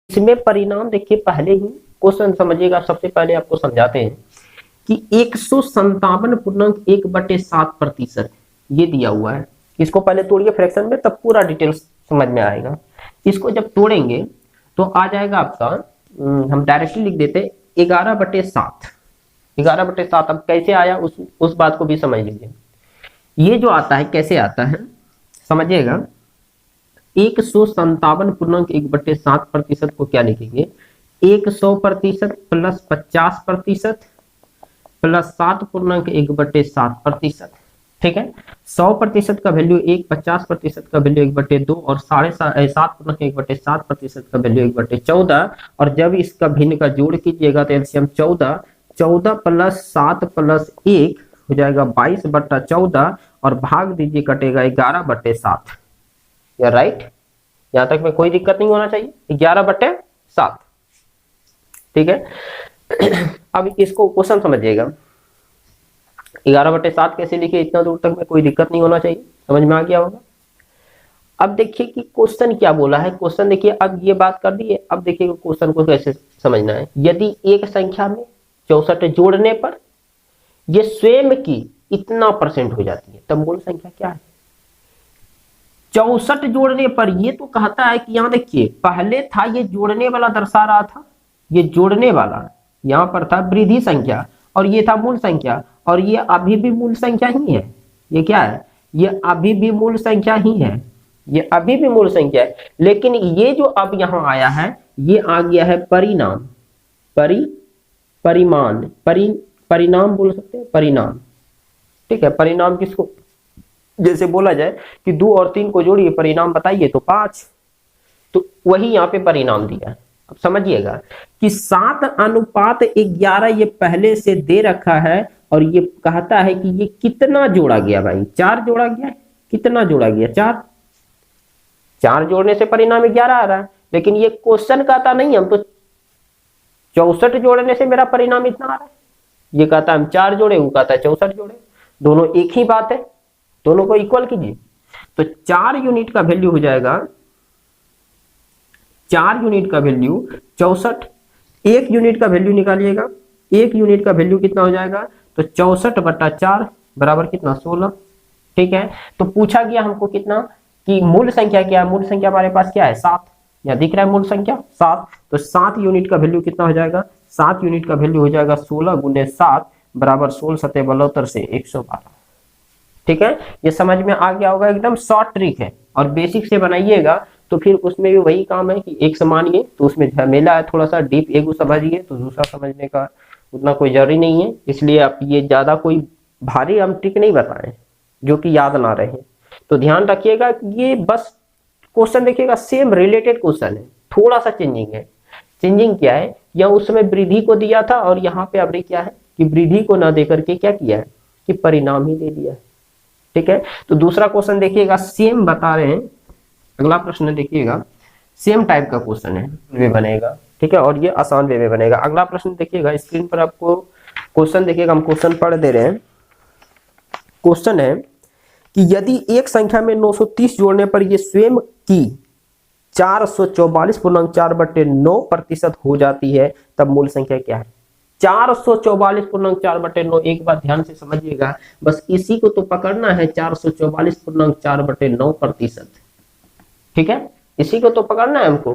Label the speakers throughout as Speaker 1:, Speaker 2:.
Speaker 1: इसमें परिणाम देखिए, पहले ही क्वेश्चन समझिएगा, सबसे पहले आपको समझाते हैं कि 157.1/7% ये दिया हुआ है। इसको पहले तोड़िए फ्रैक्शन में, तब पूरा डिटेल्स समझ में आएगा। इसको जब तोड़ेंगे तो आ जाएगा आपका, हम डायरेक्टली लिख देते 11/7। 11/7 अब कैसे आया उस बात को भी समझ लीजिए। ये जो आता है कैसे आता है समझिएगा। 157.1/7% को क्या लिखेंगे, 100% प्लस 50% प्लस 7.1/7%। ठीक है, 100% का वैल्यू 1, 50% का वैल्यू 1/2 और 7.1/7% का वैल्यू 1/14। और जब इसका भिन्न का जोड़ कीजिएगा तो एलसीएम 14, 14 प्लस 7 प्लस 1 हो जाएगा 22/14 और भाग दीजिए, कटेगा 11/7। या राइट, यहां तक में कोई दिक्कत नहीं होना चाहिए, 11/7। ठीक है, अब इसको क्वेश्चन समझिएगा। 11/7 कैसे लिखे, इतना दूर तक में कोई दिक्कत नहीं होना चाहिए, समझ में आ गया होगा। अब देखिए कि क्वेश्चन क्या बोला है। क्वेश्चन देखिए, अब ये बात कर दी है, अब देखिए क्वेश्चन को कैसे समझना है। यदि एक संख्या में 64 जोड़ने पर ये स्वयं की इतना परसेंट हो जाती है, तब मूल संख्या क्या है। 64 जोड़ने पर, ये तो कहता है कि यहां देखिए पहले था ये जोड़ने वाला दर्शा रहा था, ये जोड़ने वाला यहां पर था वृद्धि संख्या और ये था मूल संख्या, और ये अभी भी मूल संख्या ही है। ये क्या है, ये अभी भी मूल संख्या ही है, ये अभी भी मूल संख्या है। लेकिन ये जो अब यहां आया है ये आ गया है परिणाम, परिमाण, परिणाम बोल सकते हैं, परिणाम। ठीक है, परिणाम किसको, जैसे बोला जाए कि 2 और 3 को जोड़िए परिणाम बताइए तो 5, तो वही यहाँ पे परिणाम दिया है। अब समझिएगा कि 7:11 ये पहले से दे रखा है और ये कहता है कि ये कितना जोड़ा गया भाई, 4 जोड़ा गया। कितना जोड़ा गया, 4। 4 जोड़ने से परिणाम 11 आ रहा है, लेकिन ये क्वेश्चन कहता नहीं हम तो 64 जोड़ने से मेरा परिणाम इतना आ रहा है। ये कहता है हम 4 जोड़े, वो कहता है 64 जोड़े, दोनों एक ही बात है, दोनों को इक्वल कीजिए। तो 4 यूनिट का वैल्यू हो जाएगा, 4 यूनिट का वैल्यू 64। 1 यूनिट का वैल्यू निकालिएगा, 1 यूनिट का वैल्यू कितना हो जाएगा, तो 64/4 बराबर कितना, 16। ठीक है, तो पूछा गया हमको कितना कि मूल संख्या क्या है। मूल संख्या हमारे पास क्या है, 7। या दिख रहा है मूल संख्या 7, तो 7 यूनिट का वैल्यू कितना हो जाएगा, 7 यूनिट का वैल्यू हो जाएगा 16 × 7 बराबर 16 7 72 से 112। ठीक है, ये समझ में आ गया होगा, एकदम शॉर्ट ट्रिक है। और बेसिक से बनाइएगा तो फिर उसमें भी वही काम है कि एक समानिए, तो उसमें झमेला है थोड़ा सा डीप, एक समझिए तो दूसरा समझने का उतना कोई जरूरी नहीं है। इसलिए आप ये ज्यादा कोई भारी हम ट्रिक नहीं बताएं जो कि याद ना रहे। तो ध्यान रखिएगा कि ये बस क्वेश्चन देखिएगा, सेम रिलेटेड क्वेश्चन है, थोड़ा सा चेंजिंग है। चेंजिंग क्या है, या उस समय वृद्धि को दिया था और यहाँ पे अब क्या है कि वृद्धि को ना देकर के क्या किया है कि परिणाम ही दे दिया है। ठीक है, तो दूसरा क्वेश्चन देखिएगा, सेम बता रहे हैं। अगला प्रश्न देखिएगा, सेम टाइप का क्वेश्चन है, वे बनेगा। ठीक है, और ये आसान वे में बनेगा। अगला प्रश्न देखिएगा, स्क्रीन पर आपको क्वेश्चन देखिएगा, हम क्वेश्चन पढ़ दे रहे हैं। क्वेश्चन है कि यदि एक संख्या में 930 जोड़ने पर यह स्वयं की 444.4/9% हो जाती है, तब मूल संख्या क्या है। 444.4/9, एक बार ध्यान से समझिएगा, बस इसी को तो पकड़ना है, 444.4/9%। ठीक है, इसी को तो पकड़ना है हमको,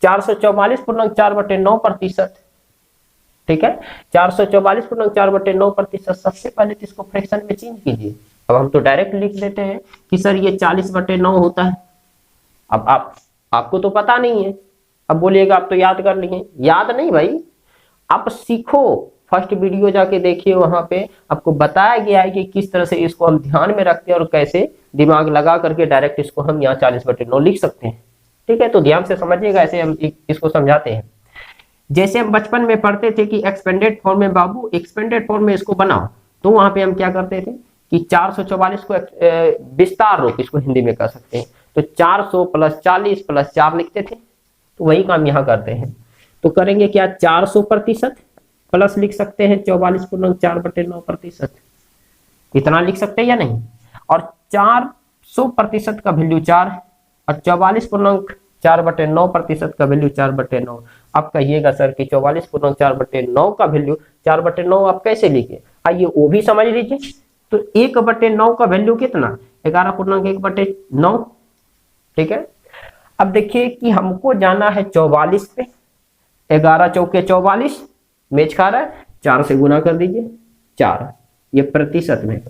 Speaker 1: 444.4/9%। ठीक है, 444.4/9%। सबसे पहले तो इसको फ्रैक्शन में चेंज कीजिए। अब हम तो डायरेक्ट लिख देते हैं कि सर ये 40/9 होता है। अब आपको तो पता नहीं है, अब बोलिएगा आप तो याद कर लिए। याद नहीं भाई, आप सीखो, फर्स्ट वीडियो जाके देखिए, वहां पे आपको बताया गया है कि किस तरह से इसको हम ध्यान में रखते हैं और कैसे दिमाग लगा करके डायरेक्ट इसको हम यहाँ 40/9 लिख सकते हैं। ठीक है, तो ध्यान से समझिएगा, ऐसे हम इसको समझाते हैं। जैसे हम बचपन में पढ़ते थे कि एक्सपेंडेड फॉर्म में, बाबू एक्सपेंडेड फॉर्म में इसको बनाओ, तो वहां पे हम क्या करते थे कि 444 को विस्तार रूप इसको हिंदी में कर सकते हैं, तो 400 + 40 + 4 लिखते थे। तो वही काम यहाँ करते हैं, तो करेंगे क्या, 400% प्लस लिख सकते हैं 44.4/9%, इतना लिख सकते हैं या नहीं। और 400% का वैल्यू 4 और 4/9 प्रतिशत का वैल्यू 4/9। आप कहिएगा सर कि 44/4/9 का वैल्यू 4/9 आप कैसे लिखे, आइए वो भी समझ लीजिए। तो 1/9 का वैल्यू कितना, 11/1/9। ठीक है, अब देखिए कि हमको जाना है 44 पे, 11 चौके 44 मैच खा रहा है, 4 से गुना कर दीजिए, 4 ये प्रतिशत में,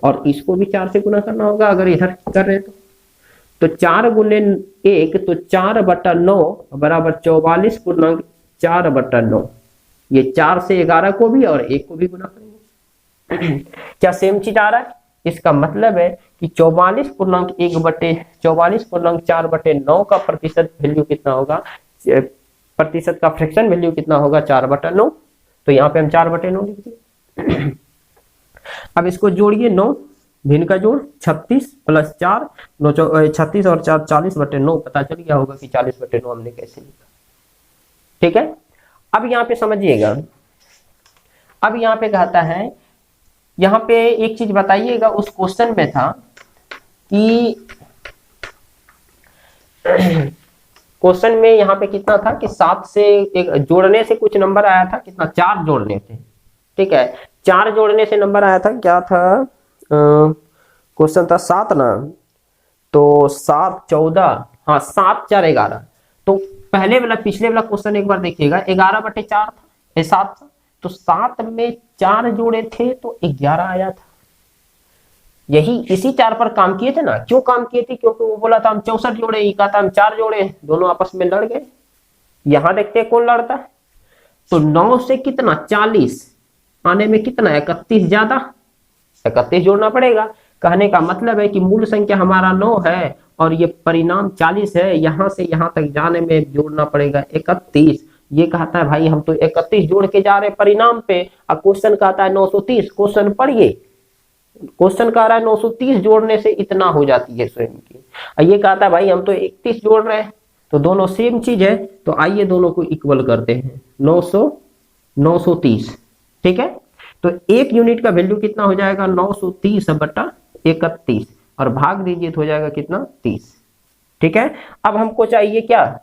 Speaker 1: और इसको भी 4 से गुना करना होगा अगर इधर कर रहे हैं तो 4 गुने 1 तो 4/9 बराबर 44/4/9। ये 4 से 11 को भी और 1 को भी गुना करेंगे। क्या सेम चीज आ रहा है, इसका मतलब है कि 44/4/9 का प्रतिशत वैल्यू कितना होगा, प्रतिशत का फ्रैक्शन वैल्यू कितना होगा, 4/9। तो यहाँ पे हम 4/9 लिख दिए। अब इसको जोड़िए, 9 भिन्न का जोड़ 36 + 4 9 36 और 4 40/9, पता चल गया होगा कि 40/9 हमने कैसे लिखा। ठीक है, अब यहाँ पे समझिएगा, अब यहाँ पे कहता है, यहाँ पे एक चीज बताइएगा, उस क्वेश्चन में था कि क्वेश्चन में यहाँ पे कितना था कि 7 से एक जोड़ने से कुछ नंबर आया था, कितना 4 जोड़ने से। ठीक है, 4 जोड़ने से नंबर आया था, क्या था क्वेश्चन था 7 ना, तो 7 14, हाँ 7 4 11। तो पहले वाला पिछले वाला क्वेश्चन एक बार देखिएगा, 11/4 था, 7 था, तो 7 में 4 जोड़े थे तो 11 आया था। यही इसी 4 पर काम किए थे ना, क्यों काम किए थे, क्योंकि वो बोला था हम 64 जोड़े, ये कहा था हम 4 जोड़े, दोनों आपस में लड़ गए। यहां देखते हैं कौन लड़ता है, तो 9 से कितना 40 आने में कितना 31 ज्यादा, 31 जोड़ना पड़ेगा। कहने का मतलब है कि मूल संख्या हमारा 9 है और ये परिणाम 40 है, यहां से यहां तक जाने में जोड़ना पड़ेगा 31। ये कहता है भाई हम तो 31 जोड़ के जा रहे परिणाम पे, और क्वेश्चन कहता है 930। क्वेश्चन पढ़िए, क्वेश्चन कह रहा है 930 जोड़ने से इतना हो जाती है स्वयं की, और ये कहता है भाई हम तो 31 जोड़ रहे हैं, तो दोनों सेम चीज है। तो आइए दोनों को इक्वल करते हैं, 930। ठीक है, तो 1 यूनिट का वैल्यू कितना हो जाएगा, 930/31, और भाग दीजिए तो हो जाएगा कितना 30। ठीक है, अब हमको चाहिए क्या,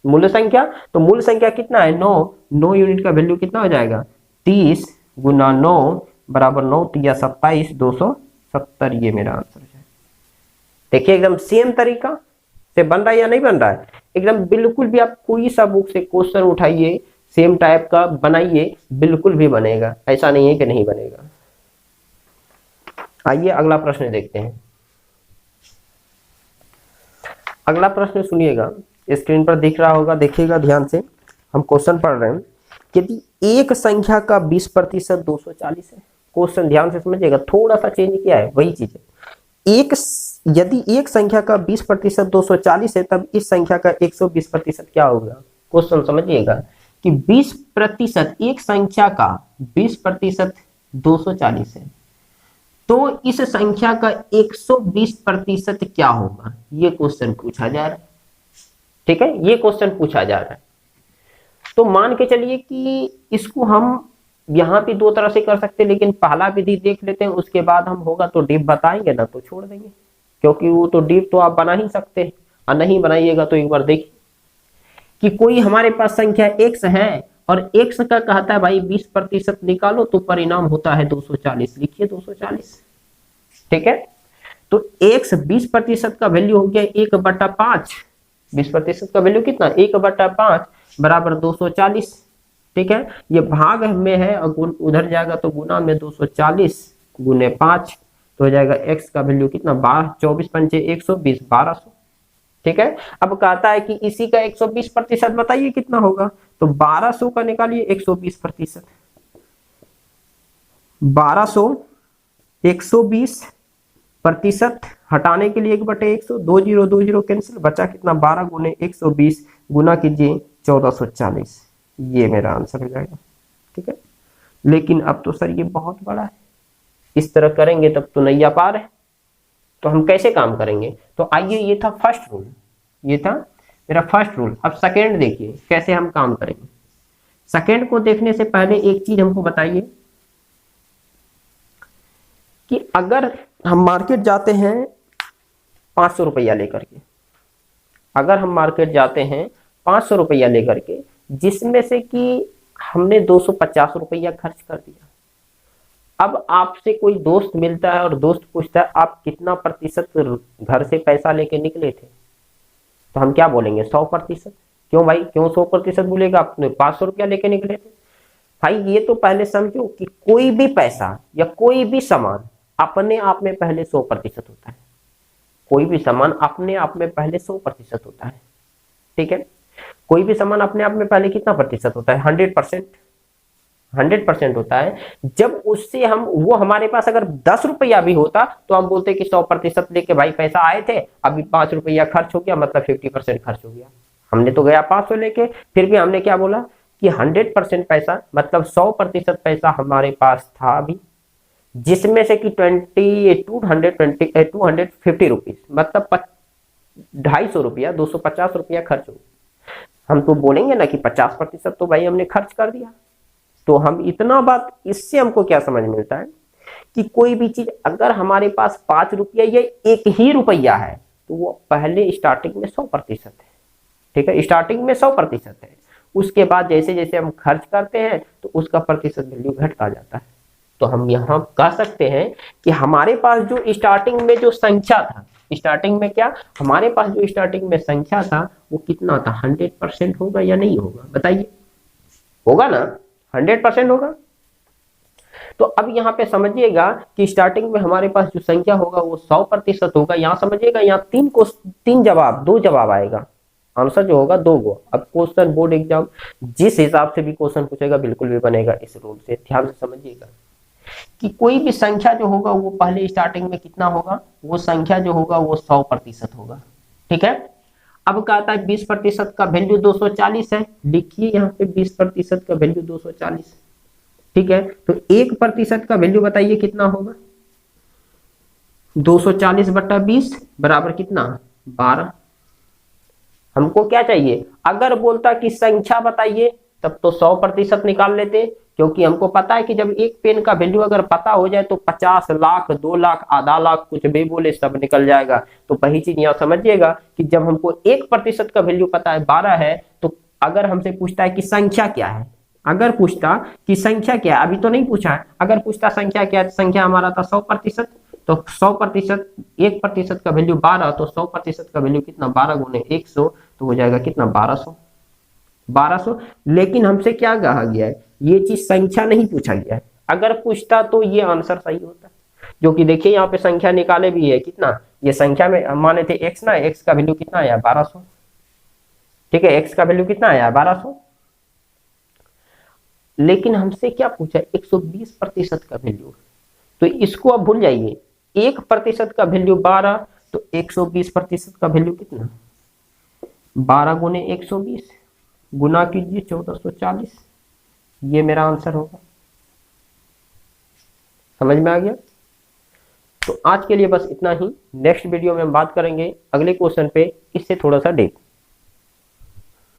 Speaker 1: मूल संख्या। तो मूल संख्या कितना है 9 यूनिट का वैल्यू कितना हो जाएगा, 30 × 9 बराबर 9 × 27 270। ये मेरा आंसर है। देखिए एकदम सेम तरीका से बन रहा है या नहीं बन रहा है, एकदम बिल्कुल भी आप कोई सा बुक से क्वेश्चन उठाइए सेम टाइप का बनाइए, बिल्कुल भी बनेगा, ऐसा नहीं है कि नहीं बनेगा। आइए अगला प्रश्न देखते हैं। अगला प्रश्न सुनिएगा, स्क्रीन पर दिख रहा होगा, देखिएगा ध्यान से, हम क्वेश्चन पढ़ रहे हैं। यदि एक संख्या का 20% 240 है, क्वेश्चन ध्यान से समझिएगा, थोड़ा सा चेंज किया है, वही चीज है। यदि एक संख्या का 20% 240 है, तब इस संख्या का 120% क्या होगा। क्वेश्चन समझिएगा कि 20%, एक संख्या का 20% 240 है, तो इस संख्या का 120% क्या होगा, ये क्वेश्चन पूछा जा रहा है। ठीक है, ये क्वेश्चन पूछा जा रहा है। तो मान के चलिए कि इसको हम यहाँ पे 2 तरह से कर सकते हैं, लेकिन पहला विधि देख लेते हैं, उसके बाद हम होगा तो डिप बताएंगे ना तो छोड़ देंगे, क्योंकि वो तो डिप तो आप बना ही सकते हैं, और नहीं बनाइएगा तो एक बार देखिए कि कोई हमारे पास संख्या x है और x का कहता है भाई 20% निकालो, तो परिणाम होता है 240। लिखिए 240। ठीक है, तो x 20% का वैल्यू हो गया 1/5। 20% का वैल्यू कितना 1/5 बराबर 240। ठीक है, ये भाग में है और उधर जाएगा तो गुना में 240 × 5, तो हो जाएगा x का वैल्यू कितना 24 × 5 = 120, 1200। ठीक है, अब कहता है कि इसी का 120% बताइए कितना होगा, तो 1200 का निकालिए 120%। 1200 120% हटाने के लिए 1/100, 2 0 2 0 कैंसिल, बचा कितना 12 × 120 गुना कीजिए 1440। ये मेरा आंसर हो जाएगा। ठीक है, लेकिन अब तो सर ये बहुत बड़ा है, इस तरह करेंगे तब तो नैया पार है, तो हम कैसे काम करेंगे। तो आइए, ये था फर्स्ट रूल, ये था मेरा फर्स्ट रूल। अब सेकेंड देखिए कैसे हम काम करेंगे। सेकेंड को देखने से पहले एक चीज हमको बताइए कि अगर हम मार्केट जाते हैं 500 रुपया लेकर के, अगर हम मार्केट जाते हैं 500 रुपया लेकर के, जिसमें से कि हमने 250 रुपया खर्च कर दिया, अब आपसे कोई दोस्त मिलता है और दोस्त पूछता है आप कितना प्रतिशत घर से पैसा लेके निकले थे, तो हम क्या बोलेंगे? 100%। क्यों भाई, क्यों 100% बोलेगा? आपने 500 रुपया लेके निकले थे। भाई ये तो पहले समझो कि कोई भी पैसा या कोई भी सामान अपने आप में पहले 100% होता है। कोई भी सामान अपने आप में पहले 100% होता है, ठीक है। कोई भी सामान अपने आप में पहले कितना प्रतिशत होता है? 100%। 100% होता है। जब उससे हम, वो हमारे पास अगर 10 रुपया भी होता तो हम बोलते कि 100% लेके भाई पैसा आए थे, अभी 5 रुपया खर्च हो गया, मतलब 50% खर्च हो गया। हमने तो गया 500 लेके, फिर भी हमने क्या बोला कि 100% पैसा, मतलब 100% पैसा हमारे पास था अभी, जिसमें से कि 250 रुपीज, मतलब 250 रुपया, 250 रुपया खर्च हो। हम तो बोलेंगे ना कि 50% तो भाई हमने खर्च कर दिया। तो हम इतना बात, इससे हमको क्या समझ मिलता है कि कोई भी चीज अगर हमारे पास 5 रुपया या 1 ही रुपया है तो वो पहले स्टार्टिंग में 100% है, ठीक है। स्टार्टिंग में 100% है, उसके बाद जैसे जैसे हम खर्च करते हैं तो उसका प्रतिशत वैल्यू घटता जाता है। तो हम यहाँ कह सकते हैं कि हमारे पास जो स्टार्टिंग में जो संख्या था, स्टार्टिंग में क्या हमारे पास जो स्टार्टिंग में संख्या था वो कितना था? 100% होगा या नहीं होगा? बताइए, होगा ना? 100% होगा। तो अब यहाँ पे समझिएगा कि स्टार्टिंग में हमारे पास जो संख्या होगा वो 100% होगा। यहाँ समझिएगा, यहाँ 3 जवाब, 2 जवाब आएगा, आंसर जो होगा 2 गो। अब क्वेश्चन बोर्ड एग्जाम जिस हिसाब से भी क्वेश्चन पूछेगा बिल्कुल भी बनेगा इस रूल से। ध्यान से समझिएगा कि कोई भी संख्या जो होगा वो पहले स्टार्टिंग में कितना होगा? वो संख्या जो होगा वो 100% होगा, ठीक है। अब कहता है 20% का वैल्यू 240 है, लिखिए यहाँ पे 20% का वैल्यू 240, ठीक है। तो 1% का वैल्यू बताइए कितना होगा? 240/20 बराबर कितना? 12। हमको क्या चाहिए? अगर बोलता कि संख्या बताइए तब तो 100% निकाल लेते, क्योंकि हमको पता है कि जब एक पेन का वैल्यू अगर पता हो जाए तो 50 लाख, 2 लाख, आधा लाख, कुछ भी बोले सब निकल जाएगा। तो वही चीज यहाँ समझिएगा कि जब हमको 1% का वैल्यू पता है 12 है, तो अगर हमसे पूछता है कि संख्या क्या है, अगर पूछता कि संख्या क्या है, अभी तो नहीं पूछा है, अगर पूछता संख्या क्या है, संख्या हमारा था 100%, तो 100%, 1% का वैल्यू 12, तो 100% का वैल्यू कितना? 12 गुने 100, तो हो जाएगा कितना? 1200। लेकिन हमसे क्या कहा गया है? ये चीज संख्या नहीं पूछा गया है। अगर पूछता तो ये आंसर सही होता, जो कि देखिए यहाँ पे संख्या निकाले भी है कितना, ये संख्या में माने थे x ना, x का वैल्यू कितना आया? 1200, ठीक है। x का वैल्यू कितना आया? 1200। लेकिन हमसे क्या पूछा? 120% का वैल्यू। तो इसको अब भूल जाइए, 1% का वैल्यू 12, तो 120% का वैल्यू कितना? 12 गुने 120, गुना कीजिए 1440, ये मेरा आंसर होगा। समझ में आ गया? तो आज के लिए बस इतना ही। नेक्स्ट वीडियो में हम बात करेंगे अगले क्वेश्चन पे, इससे थोड़ा सा डीप।